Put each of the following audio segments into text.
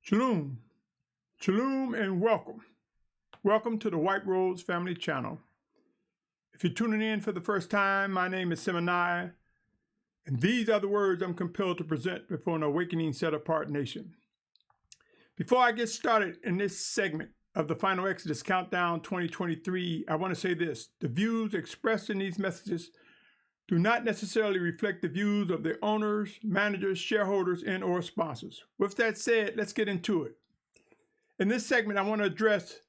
Shalum, Shalum, and welcome. Welcome to the White Rose Family Channel. If you're tuning in for the first time, my name is Symmanayah, and these are the words I'm compelled to present before an awakening set-apart nation. Before I get started in this segment of the Final Exodus Countdown 2023, I want to say this. The views expressed in these messages do not necessarily reflect the views of the owners, managers, shareholders, and or sponsors. With that said, let's get into it. In this segment, I want to address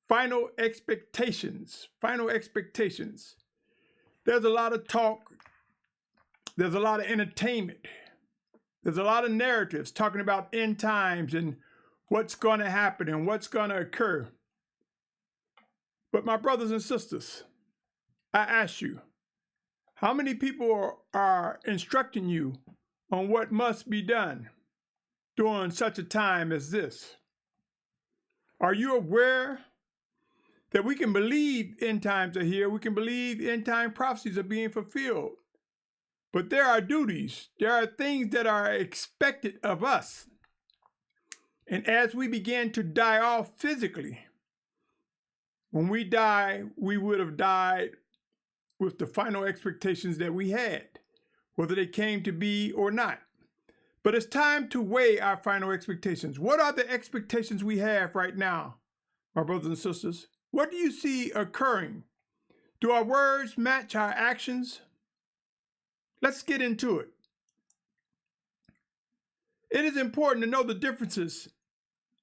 final expectations. Final expectations. There's a lot of talk. There's a lot of entertainment. There's a lot of narratives talking about end times and what's going to happen and what's going to occur. But my brothers and sisters, I ask you, how many people are instructing you on what must be done during such a time as this? Are you aware that we can believe end times are here? We can believe end time prophecies are being fulfilled. But there are duties. There are things that are expected of us. And as we begin to die off physically, when we die, we would have died with the final expectations that we had, whether they came to be or not. But it's time to weigh our final expectations. What are the expectations we have right now, my brothers and sisters? What do you see occurring? Do our words match our actions? Let's get into it. It is important to know the differences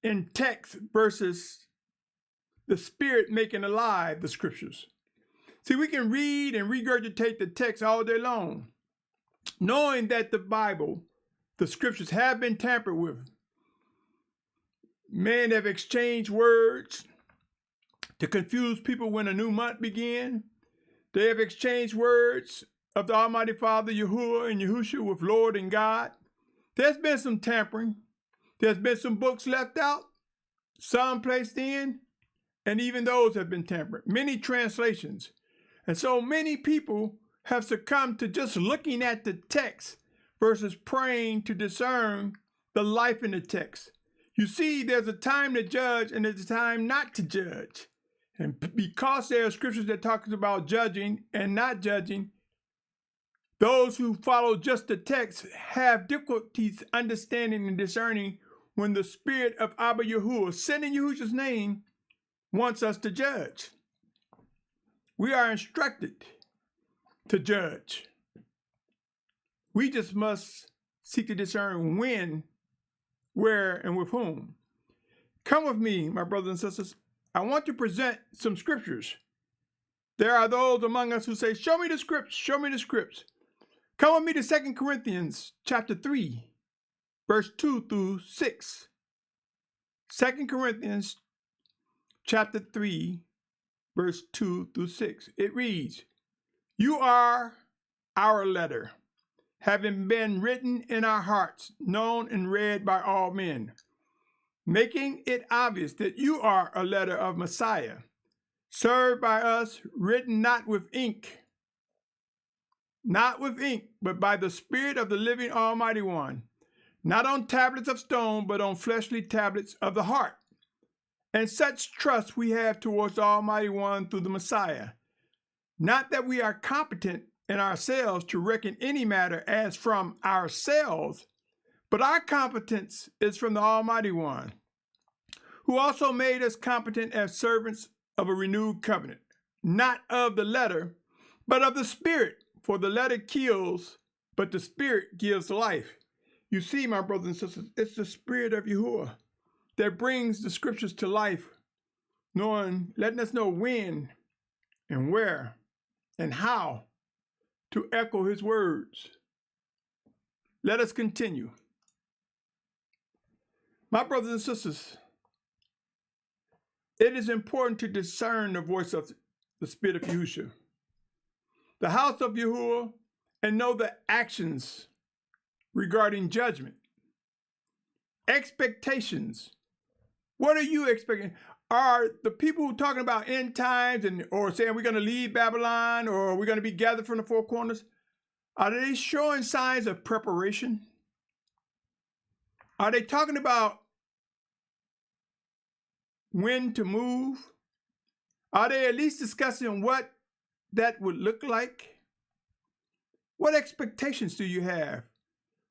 in text versus the Spirit making alive the scriptures. See, we can read and regurgitate the text all day long, knowing that the Bible, the scriptures, have been tampered with. Men have exchanged words to confuse people when a new month began. They have exchanged words of the Almighty Father Yahuah and Yahusha with Lord and God. There's been some tampering. There's been some books left out, some placed in, and even those have been tampered. Many translations. And so many people have succumbed to just looking at the text versus praying to discern the life in the text. You see, there's a time to judge and there's a time not to judge. And because there are scriptures that talk about judging and not judging, those who follow just the text have difficulties understanding and discerning when the Spirit of Abba Yahuah, sent in Yahusha's name, wants us to judge. We are instructed to judge. We just must seek to discern when, where, and with whom. Come with me, my brothers and sisters. I want to present some scriptures. There are those among us who say, show me the scripts, show me the scripts. Come with me to 2 Corinthians chapter 3, verse 2 through 6. 2 Corinthians chapter 3, verse 2 through 6. It reads, you are our letter, having been written in our hearts, known and read by all men, making it obvious that you are a letter of Messiah, served by us, written not with ink, but by the Spirit of the living Almighty One, not on tablets of stone, but on fleshly tablets of the heart. And such trust we have towards the Almighty One through the Messiah. Not that we are competent in ourselves to reckon any matter as from ourselves, but our competence is from the Almighty One, who also made us competent as servants of a renewed covenant, not of the letter, but of the Spirit. For the letter kills, but the Spirit gives life. You see, my brothers and sisters, it's the Spirit of Yahuah that brings the scriptures to life, letting us know when and where and how to echo his words. Let us continue. My brothers and sisters, it is important to discern the voice of the Spirit of Yahusha, the house of Yahuah, and know the actions regarding judgment. Expectations. What are you expecting? Are the people talking about end times or saying we're going to leave Babylon or we're going to be gathered from the four corners? Are they showing signs of preparation? Are they talking about when to move? Are they at least discussing what that would look like? What expectations do you have?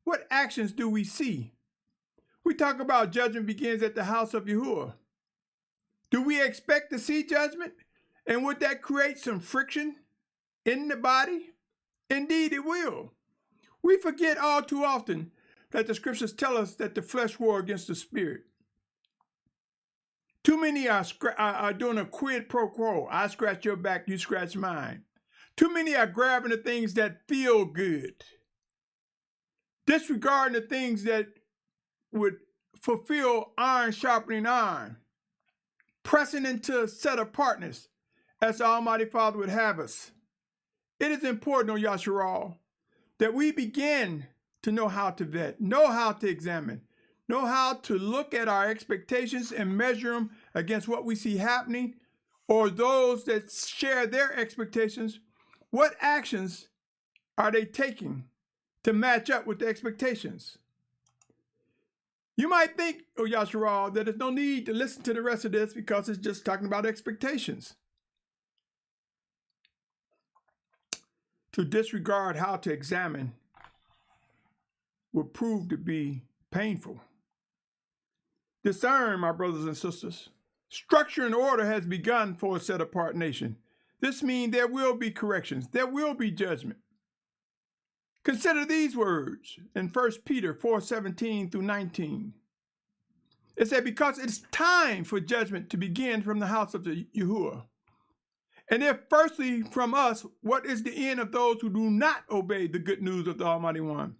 What actions do we see? We talk about judgment begins at the house of Yahuah. Do we expect to see judgment? And would that create some friction in the body? Indeed, it will. We forget all too often that the scriptures tell us that the flesh war against the spirit. Too many are doing a quid pro quo. I scratch your back, you scratch mine. Too many are grabbing the things that feel good, disregarding the things that would fulfill iron sharpening iron, pressing into set apartness as the Almighty Father would have us. It is important, O Yashar'al, that we begin to know how to vet, know how to examine, know how to look at our expectations and measure them against what we see happening, or those that share their expectations. What actions are they taking to match up with the expectations? You might think, oh Yashar'al, that there's no need to listen to the rest of this because it's just talking about expectations. To disregard how to examine will prove to be painful. Discern, my brothers and sisters. Structure and order has begun for a set-apart nation. This means there will be corrections. There will be judgment. Consider these words in 1 Peter 4:17 through 19. It said, because it's time for judgment to begin from the house of the Yahuah. And if firstly from us, what is the end of those who do not obey the good news of the Almighty One?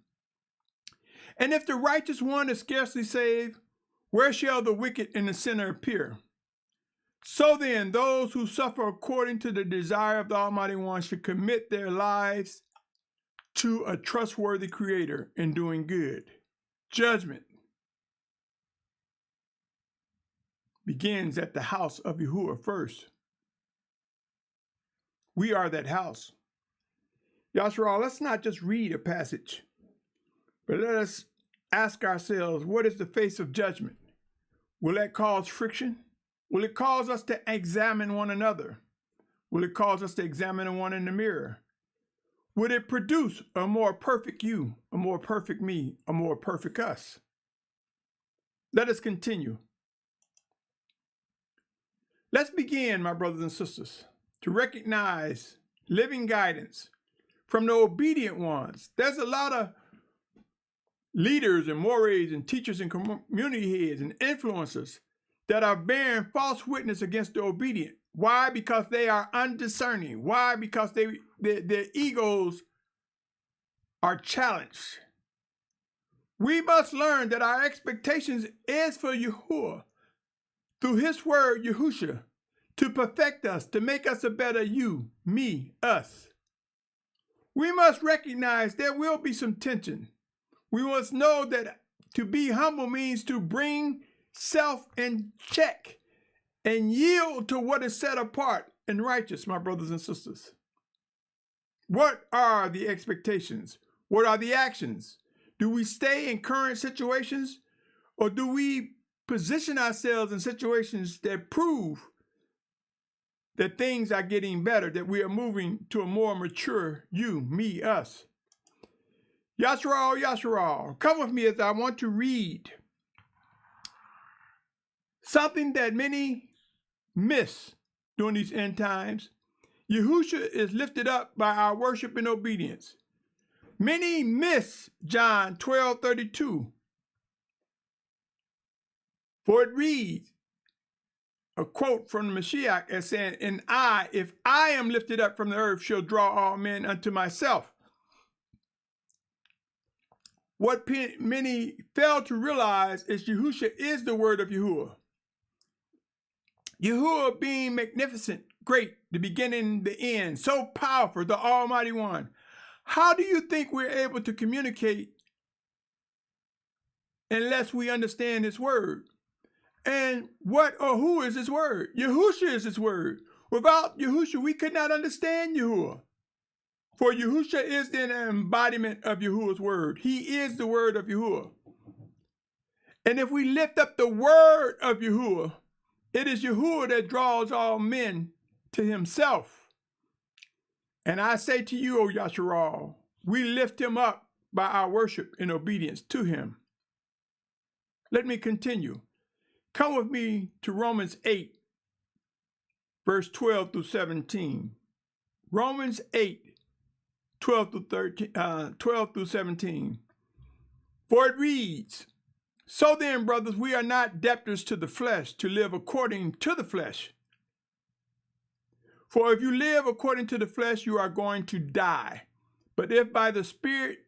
And if the righteous one is scarcely saved, where shall the wicked and the sinner appear? So then, those who suffer according to the desire of the Almighty One should commit their lives to a trustworthy Creator in doing good. Judgment begins at the house of Yahuah first. We are that house. Yashar'al, let's not just read a passage, but let us ask ourselves, what is the face of judgment? Will that cause friction? Will it cause us to examine one another? Will it cause us to examine one in the mirror? Would it produce a more perfect you, a more perfect me, a more perfect us? Let us continue. Let's begin, my brothers and sisters, to recognize living guidance from the obedient ones. There's a lot of leaders and mores and teachers and community heads and influencers that are bearing false witness against the obedient. Why? Because they are undiscerning. Why? Because their egos are challenged. We must learn that our expectations is for Yahuah through His Word Yahusha to perfect us, to make us a better you, me, us. We must recognize there will be some tension. We must know that to be humble means to bring self in check and yield to what is set apart and righteous, my brothers and sisters. What are the expectations? What are the actions? Do we stay in current situations, or do we position ourselves in situations that prove that things are getting better, that we are moving to a more mature you, me, us? Yashar'al, Yashar'al, come with me as I want to read something that many miss during these end times. Yahusha is lifted up by our worship and obedience. Many miss John 12:32. For it reads, a quote from the Mashiach as saying, and I, if I am lifted up from the earth, shall draw all men unto myself. What many fail to realize is Yahusha is the word of Yahuah. Yahuah being magnificent, great, the beginning, the end, so powerful, the Almighty One. How do you think we're able to communicate unless we understand His word? And what or who is His word? Yahusha is His word. Without Yahusha, we could not understand Yahuah. For Yahusha is the embodiment of Yahuah's word. He is the word of Yahuah. And if we lift up the word of Yahuah, it is Yahuah that draws all men to himself. And I say to you, O Yashar'al, we lift him up by our worship in obedience to him. Let me continue. Come with me to Romans 8, verse 12 through 17. Romans 8, 12 through 17. For it reads, so then, brothers, we are not debtors to the flesh to live according to the flesh. For if you live according to the flesh, you are going to die. But if by the Spirit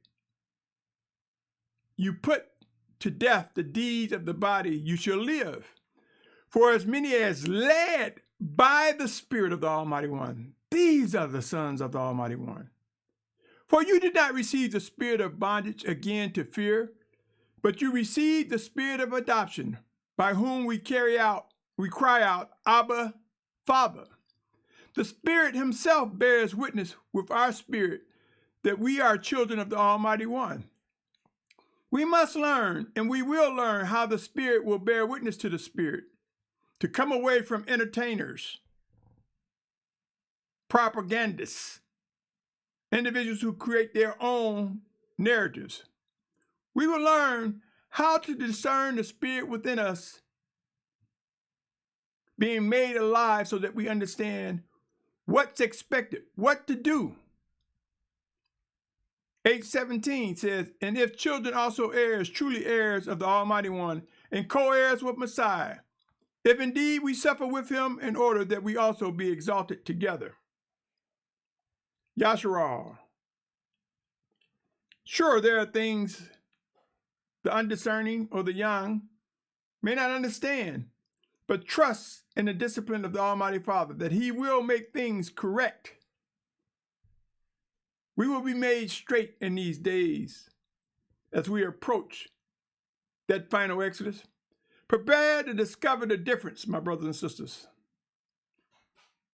you put to death the deeds of the body, you shall live. For as many as led by the Spirit of the Almighty One, these are the sons of the Almighty One. For you did not receive the spirit of bondage again to fear, but you received the spirit of adoption, by whom we cry out, Abba, Father. The Spirit himself bears witness with our spirit that we are children of the Almighty One. We must learn, and we will learn, how the Spirit will bear witness to the Spirit, to come away from entertainers, propagandists, individuals who create their own narratives. We will learn how to discern the Spirit within us being made alive so that we understand what's expected, what to do. 8:17 says, and if children also heirs, truly heirs of the Almighty One, and co-heirs with Messiah, if indeed we suffer with him, in order that we also be exalted together. Yashar'al. Sure, there are things the undiscerning or the young may not understand, but trust in the discipline of the Almighty Father that he will make things correct. We will be made straight in these days as we approach that final exodus. Prepare to discover the difference, my brothers and sisters,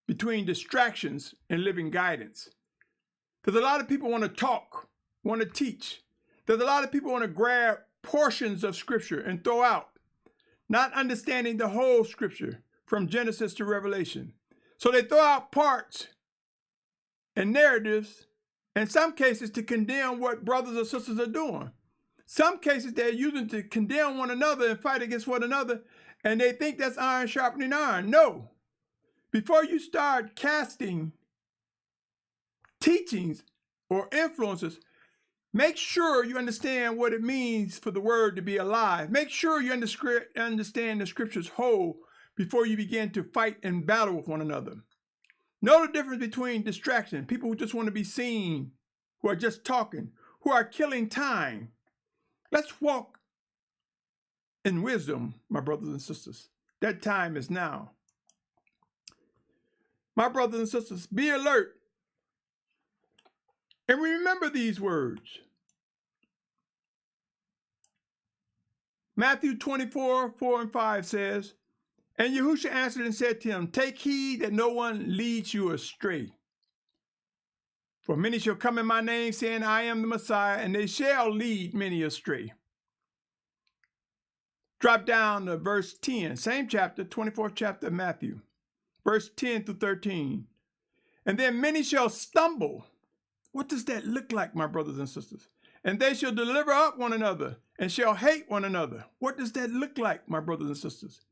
between distractions and living guidance. Because a lot of people want to talk, want to teach. There's a lot of people want to grab portions of Scripture and throw out, not understanding the whole Scripture from Genesis to Revelation. So they throw out parts and narratives, in some cases to condemn what brothers or sisters are doing. Some cases they're using to condemn one another and fight against one another, and they think that's iron sharpening iron. No. Before you start casting teachings or influences, make sure you understand what it means for the word to be alive. Make sure you understand the Scriptures whole before you begin to fight and battle with one another. Know the difference between distraction, people who just want to be seen, who are just talking, who are killing time. Let's walk in wisdom, my brothers and sisters. That time is now. My brothers and sisters, be alert and remember these words. Matthew 24:4-5 says, and Yahushua answered and said to him, take heed that no one leads you astray. For many shall come in my name, saying, I am the Messiah, and they shall lead many astray. Drop down to verse 10, same chapter, 24th chapter of Matthew, verse 10-13. And then many shall stumble. What does that look like, my brothers and sisters? And they shall deliver up one another, and shall hate one another. What does that look like, my brothers and sisters?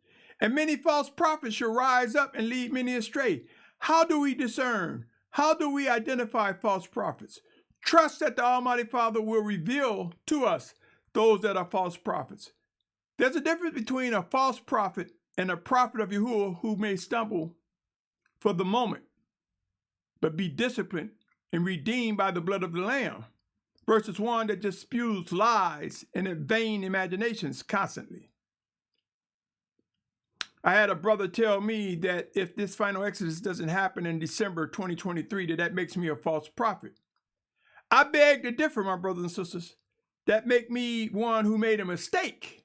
And many false prophets shall rise up and lead many astray. How do we discern? How do we identify false prophets? Trust that the Almighty Father will reveal to us those that are false prophets. There's a difference between a false prophet and a prophet of Yahuah who may stumble for the moment, but be disciplined and redeemed by the blood of the Lamb, versus one that just spews lies and vain imaginations constantly. I had a brother tell me that if this final exodus doesn't happen in December 2023, that makes me a false prophet. I beg to differ, my brothers and sisters. That make me one who made a mistake.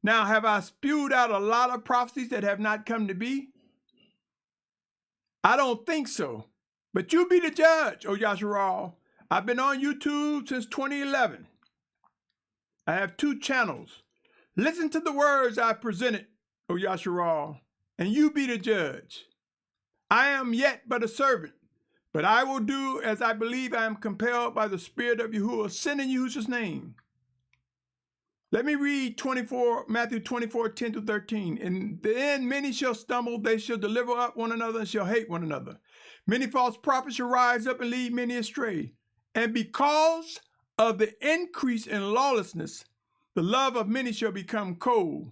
Now, have I spewed out a lot of prophecies that have not come to be? I don't think so. But you be the judge, O Yashar'al. I've been on YouTube since 2011. I have 2 channels. Listen to the words I presented O Yashar'al, and you be the judge. I am yet but a servant, but I will do as I believe I am compelled by the Spirit of Yahuah, sent in Yahusha's name. Let me read Matthew 24, 10 to 13. In the end, many shall stumble, they shall deliver up one another, and shall hate one another. Many false prophets shall rise up and lead many astray. And because of the increase in lawlessness, the love of many shall become cold.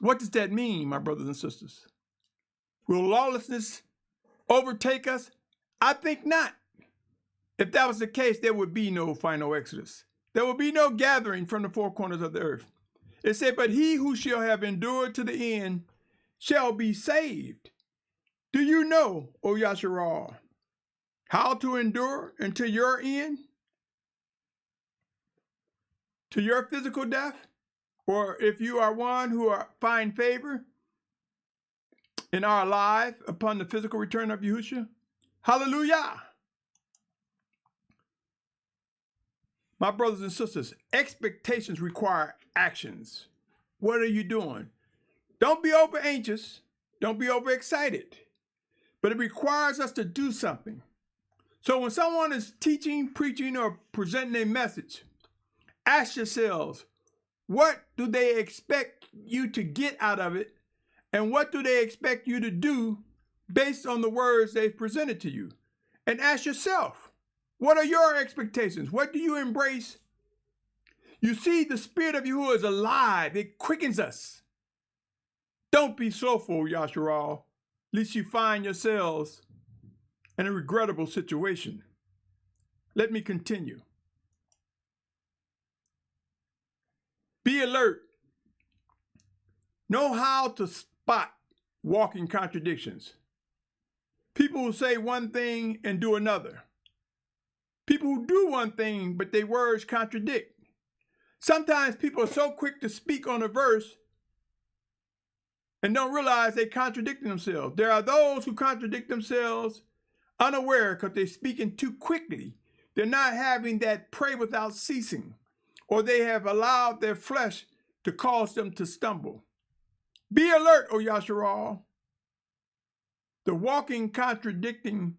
What does that mean, my brothers and sisters? Will lawlessness overtake us? I think not. If that was the case, there would be no final exodus. There will be no gathering from the four corners of the earth. It said, but he who shall have endured to the end shall be saved. Do you know, O Yashar'al, how to endure until your end? To your physical death? Or if you are one who find favor in our life upon the physical return of Yahushua? Hallelujah! My brothers and sisters, expectations require actions. What are you doing? Don't be over anxious. Don't be over excited. But it requires us to do something. So when someone is teaching, preaching, or presenting a message, ask yourselves, what do they expect you to get out of it? And what do they expect you to do based on the words they've presented to you? And ask yourself, what are your expectations? What do you embrace? You see, the Spirit of Yahuah is alive. It quickens us. Don't be slothful, Yashar'al, lest you find yourselves in a regrettable situation. Let me continue. Be alert. Know how to spot walking contradictions. People who say one thing and do another. People who do one thing, but their words contradict. Sometimes people are so quick to speak on a verse and don't realize they contradict themselves. There are those who contradict themselves unaware because they're speaking too quickly. They're not having that pray without ceasing, or they have allowed their flesh to cause them to stumble. Be alert, O Yashar'al. The walking contradicting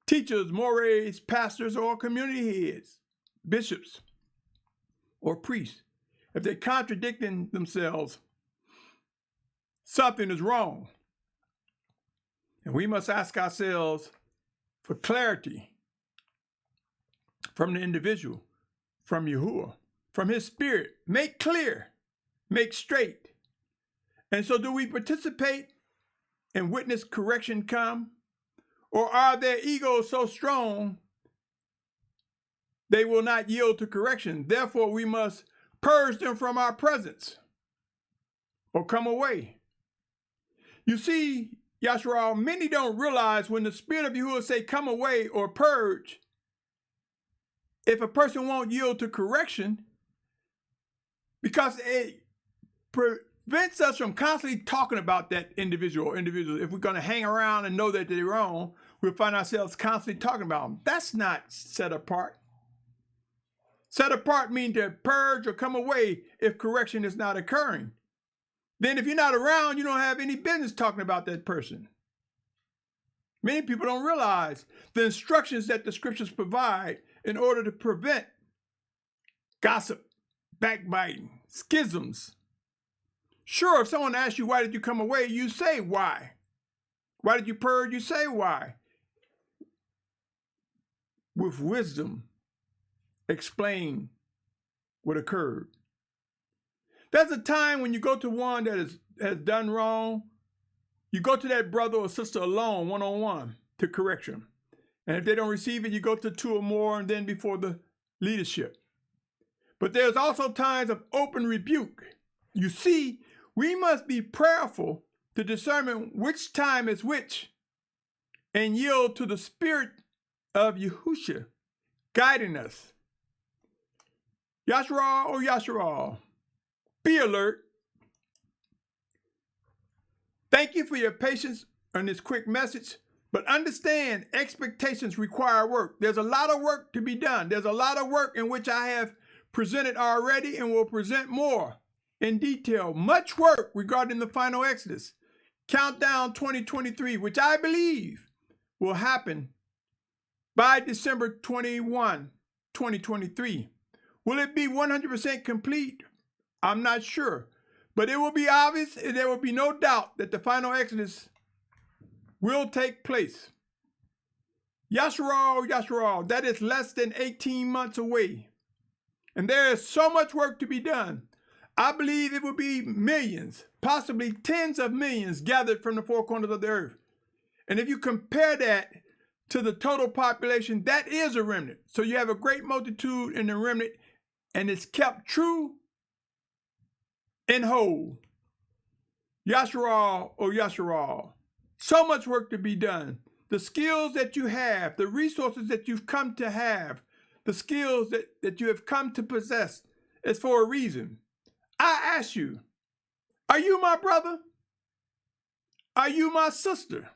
teachers, mores, pastors, or community heads, bishops, or priests, if they're contradicting themselves, something is wrong. And we must ask ourselves for clarity from the individual, from Yahuah, from his spirit. Make clear, make straight. And so do we participate and witness correction come? Or are their egos so strong they will not yield to correction? Therefore, we must purge them from our presence or come away. You see, Yashar'al, many don't realize when the Spirit of Yahuah say come away or purge, if a person won't yield to correction, because it prevents us from constantly talking about that individual. If we're going to hang around and know that they're wrong, we'll find ourselves constantly talking about them. That's not set apart. Set apart means to purge or come away if correction is not occurring. Then if you're not around, you don't have any business talking about that person. Many people don't realize the instructions that the scriptures provide in order to prevent gossip, backbiting, schisms. Sure, if someone asks you, why did you come away? You say why. Why did you purge? You say why. With wisdom, explain what occurred. There's a time when you go to one that has done wrong, you go to that brother or sister alone, one-on-one, to correction. And if they don't receive it, you go to two or more and then before the leadership. But there's also times of open rebuke. You see, we must be prayerful to discern which time is which and yield to the Spirit of Yahushua guiding us. Yashar'al, O Yashar'al, be alert. Thank you for your patience on this quick message, but understand expectations require work. There's a lot of work to be done. There's a lot of work in which I have presented already and will present more. in detail much work regarding the final Exodus, Countdown 2023, which I believe will happen by December 21, 2023. Will it be 100% complete? I'm not sure. But it will be obvious and there will be no doubt that the final Exodus will take place. Yashar'al, Yashar'al, that is less than 18 months away. And there is so much work to be done. I believe it will be millions, possibly tens of millions gathered from the four corners of the earth. And if you compare that to the total population, that is a remnant. So you have a great multitude in the remnant, and it's kept true and whole. Yashar'al, oh Yashar'al. So much work to be done. The skills that you have, the resources that you've come to have, the skills that you have come to possess is for a reason. I ask you, are you my brother? Are you my sister?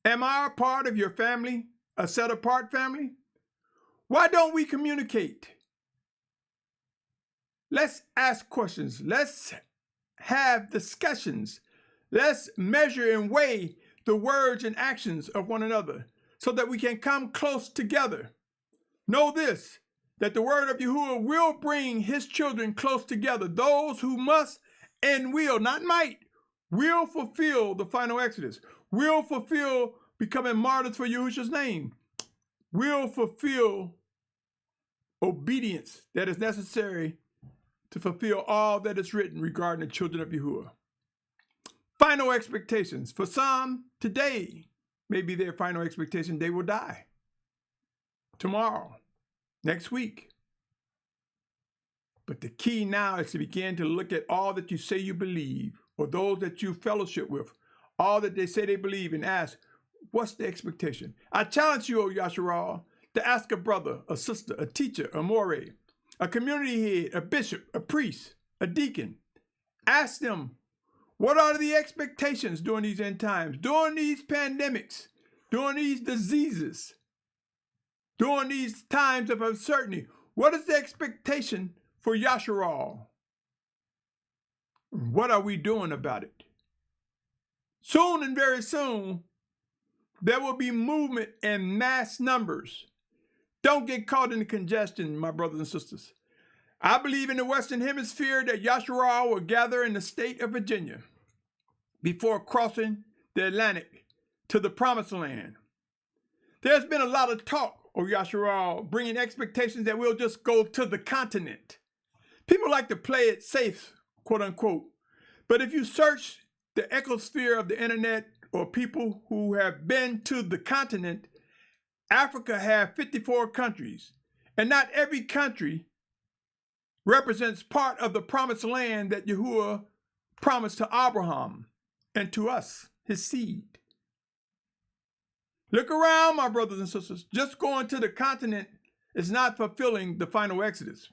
Am I a part of your family, a set apart family? Why don't we communicate? Let's ask questions. Let's have discussions. Let's measure and weigh the words and actions of one another so that we can come close together. Know this, that the word of Yahuah will bring his children close together. Those who must and will, not might, will fulfill the final Exodus, will fulfill becoming martyrs for Yahusha's name, will fulfill obedience that is necessary to fulfill all that is written regarding the children of Yahuah. Final expectations. For some, today may be their final expectation. They will die. Tomorrow, next week. But the key now is to begin to look at all that you say you believe, or those that you fellowship with, all that they say they believe, and ask, what's the expectation? I challenge you, O Yashar'al, to ask a brother, a sister, a teacher, a moreh, a community head, a bishop, a priest, a deacon. Ask them, what are the expectations during these end times, during these pandemics, during these diseases, during these times of uncertainty? What is the expectation for Yashar'al? What are we doing about it? Soon and very soon, there will be movement in mass numbers. Don't get caught in the congestion, my brothers and sisters. I believe in the Western Hemisphere that Yashar'al will gather in the state of Virginia before crossing the Atlantic to the Promised Land. There's been a lot of talk, O Yashar'al, bringing expectations that we'll just go to the continent. People like to play it safe, quote unquote. But if you search the ecosphere of the internet or people who have been to the continent, Africa has 54 countries, and not every country represents part of the promised land that Yahuah promised to Abraham and to us, his seed. Look around, my brothers and sisters. Just going to the continent is not fulfilling the final Exodus.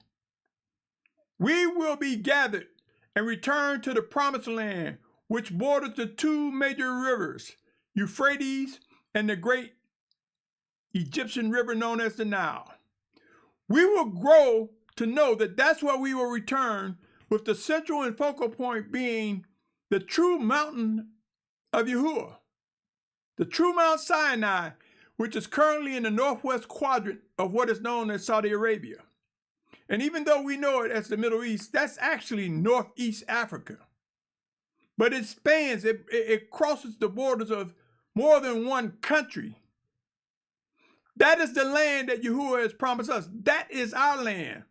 We will be gathered and returned to the promised land, which borders the two major rivers, Euphrates and the great Egyptian river known as the Nile. We will grow to know that that's where we will return, with the central and focal point being the true mountain of Yahuah, the true Mount Sinai, which is currently in the northwest quadrant of what is known as Saudi Arabia. And even though we know it as the Middle East, that's actually Northeast Africa. But it spans, it crosses the borders of more than one country. That is the land that Yahuah has promised us. That is our land,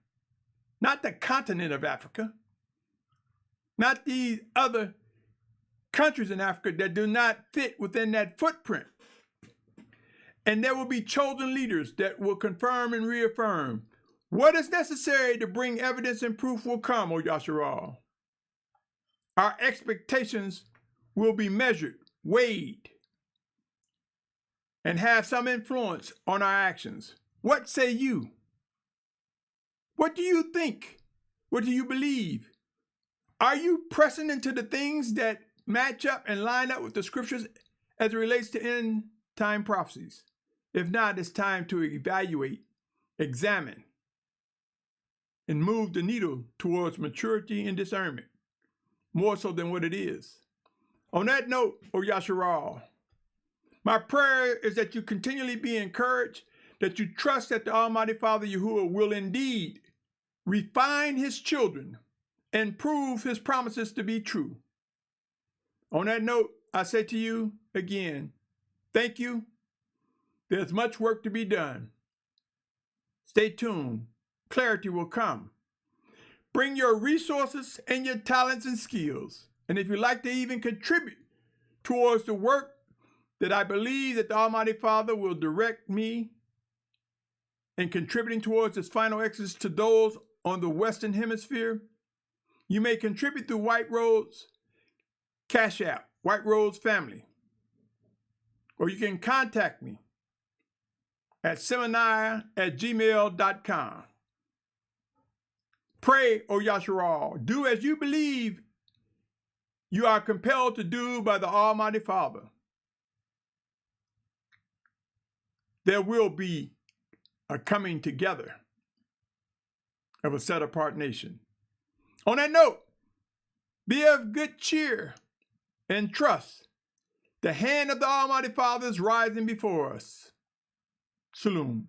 not the continent of Africa, not these other countries in Africa that do not fit within that footprint. And there will be chosen leaders that will confirm and reaffirm. What is necessary to bring evidence and proof will come, O Yashar'al. Our expectations will be measured, weighed, and have some influence on our actions. What say you? What do you think? What do you believe? Are you pressing into the things that match up and line up with the scriptures as it relates to end time prophecies? If not, it's time to evaluate, examine, and move the needle towards maturity and discernment, more so than what it is. On that note, O Yashar'al, my prayer is that you continually be encouraged, that you trust that the Almighty Father Yahuah will indeed refine his children and prove his promises to be true. On that note, I say to you again, thank you. There's much work to be done. Stay tuned. Clarity will come. Bring your resources and your talents and skills. And if you'd like to even contribute towards the work that I believe that the Almighty Father will direct me in contributing towards his final exodus to those on the Western Hemisphere, you may contribute through White Rose Cash App, White Rose Family. Or you can contact me at Symmanayah@gmail.com. Pray, O Yashar'al, do as you believe you are compelled to do by the Almighty Father. There will be a coming together of a set-apart nation. On that note, be of good cheer and trust. The hand of the Almighty Father is rising before us. Shalum.